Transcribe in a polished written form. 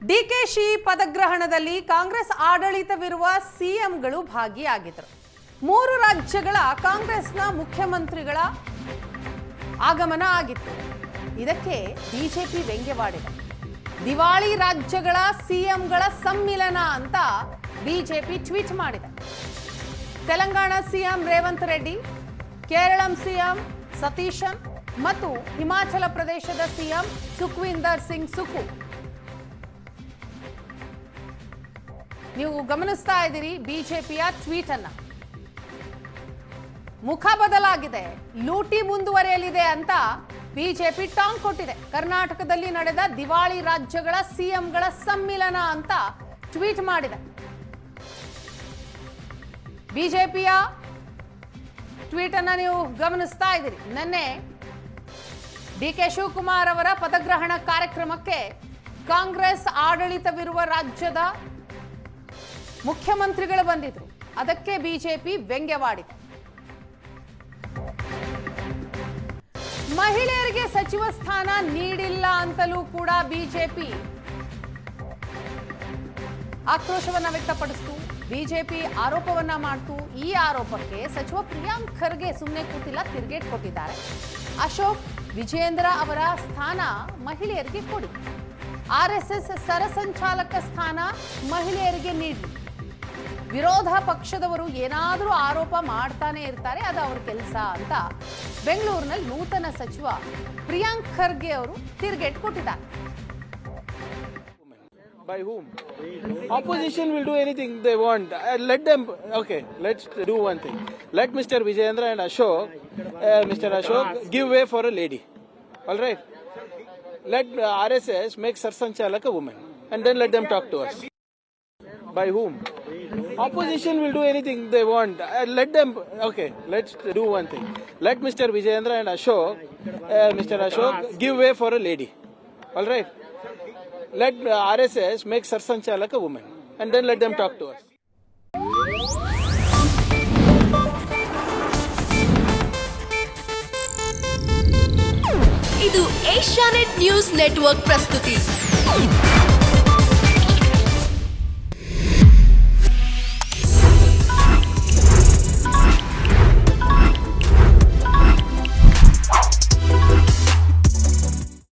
ಡಿಕೆಶಿ ಪದಗ್ರಹಣದಲ್ಲಿ ಕಾಂಗ್ರೆಸ್ ಆಡಳಿತವಿರುವ ಸಿಎಂಗಳು ಭಾಗಿಯಾಗಿದ್ದರು. 3 ರಾಜ್ಯಗಳ ಕಾಂಗ್ರೆಸ್ನ ಮುಖ್ಯಮಂತ್ರಿಗಳ ಆಗಮನ ಆಗಿತ್ತು. ಇದಕ್ಕೆ ಬಿಜೆಪಿ ವ್ಯಂಗ್ಯವಾಡಿದೆ. ದಿವಾಳಿ ರಾಜ್ಯಗಳ ಸಿಎಂಗಳ ಸಮ್ಮಿಲನ ಅಂತ ಬಿಜೆಪಿ ಟ್ವೀಟ್ ಮಾಡಿದೆ. ತೆಲಂಗಾಣ ಸಿಎಂ ರೇವಂತ್ ರೆಡ್ಡಿ, ಕೇರಳಂ ಸಿಎಂ ಸತೀಶನ್ ಮತ್ತು ಹಿಮಾಚಲ ಪ್ರದೇಶದ ಸಿಎಂ ಸುಖ್ವಿಂದರ್ ಸಿಂಗ್ ಸುಖು. ನೀವು ಗಮನಿಸ್ತಾ ಇದ್ದೀರಿ ಬಿಜೆಪಿಯ ಟ್ವೀಟ್ ಅನ್ನ. ಮುಖ ಬದಲಾಗಿದೆ, ಲೂಟಿ ಮುಂದುವರಿಯಲಿದೆ ಅಂತ ಬಿಜೆಪಿ ಟಾಂಗ್ ಕೊಟ್ಟಿದೆ. ಕರ್ನಾಟಕದಲ್ಲಿ ನಡೆದ ದಿವಾಳಿ ರಾಜ್ಯಗಳ ಸಿಎಂಗಳ ಸಮ್ಮಿಲನ ಅಂತ ಟ್ವೀಟ್ ಮಾಡಿದೆ. ಬಿಜೆಪಿಯ ಟ್ವೀಟ್ ಅನ್ನ ನೀವು ಗಮನಿಸ್ತಾ ಇದ್ದೀರಿ. ನಿನ್ನೆ ಡಿಕೆ ಶಿವಕುಮಾರ್ ಅವರ ಪದಗ್ರಹಣ ಕಾರ್ಯಕ್ರಮಕ್ಕೆ ಕಾಂಗ್ರೆಸ್ ಆಡಳಿತವಿರುವ ರಾಜ್ಯದ ಮುಖ್ಯಮಂತ್ರಿಗಳು ಬಂದಿದ್ರು. ಅದಕ್ಕೆ ಬಿಜೆಪಿ ವ್ಯಂಗ್ಯವಾಡಿದೆ. ಮಹಿಳೆಯರಿಗೆ ಸಚಿವ ಸ್ಥಾನ ನೀಡಿಲ್ಲ ಅಂತಲೂ ಕೂಡ ಬಿಜೆಪಿ ಆಕ್ರೋಶವನ್ನ ವ್ಯಕ್ತಪಡಿಸಿತು. ಬಿಜೆಪಿ ಆರೋಪವನ್ನ ಮಾಡ್ತು. ಈ ಆರೋಪಕ್ಕೆ ಸಚಿವ ಪ್ರಿಯಾಂಕ್ ಖರ್ಗೆ ಸುಮ್ಮನೆ ಕೂತಿಲ್ಲ, ತಿರುಗೇಟ್ ಕೊಟ್ಟಿದ್ದಾರೆ. ಅಶೋಕ್ ವಿಜೇಂದ್ರ ಅವರ ಸ್ಥಾನ ಮಹಿಳೆಯರಿಗೆ ಕೊಡಿ, ಆರ್ಎಸ್ಎಸ್ ಸರಸಂಚಾಲಕ ಸ್ಥಾನ ಮಹಿಳೆಯರಿಗೆ ನೀಡಿ. ವಿರೋಧ ಪಕ್ಷದವರು ಏನಾದರೂ ಆರೋಪ ಮಾಡ್ತಾನೆ ಇರ್ತಾರೆ, ಅದು ಅವ್ರ ಕೆಲಸ ಅಂತ ಬೆಂಗಳೂರಿನಲ್ಲಿ ನೂತನ ಸಚಿವ ಪ್ರಿಯಾಂಕ್ ಖರ್ಗೆ ಅವರು ತಿರುಗೇಟ್ ಕೊಟ್ಟಿದ್ದಾರೆ. By whom? Opposition will do anything they want. Let them. Okay, let's do one thing. Let Mr. Vijayendra and Mr. Ashok give way for a lady. All right. Let RSS make Sarsanchalak a woman, and then let them talk to us. By whom? Opposition will do anything they want. Let them. Okay, let's do one thing. Let Mr. Vijayendra and Mr. Ashok give way for a lady. All right. Let RSS make Sarsanchalak a woman, and then let them talk to us. ಇದು Asianet news network ಪ್ರಸ್ತುತಿ.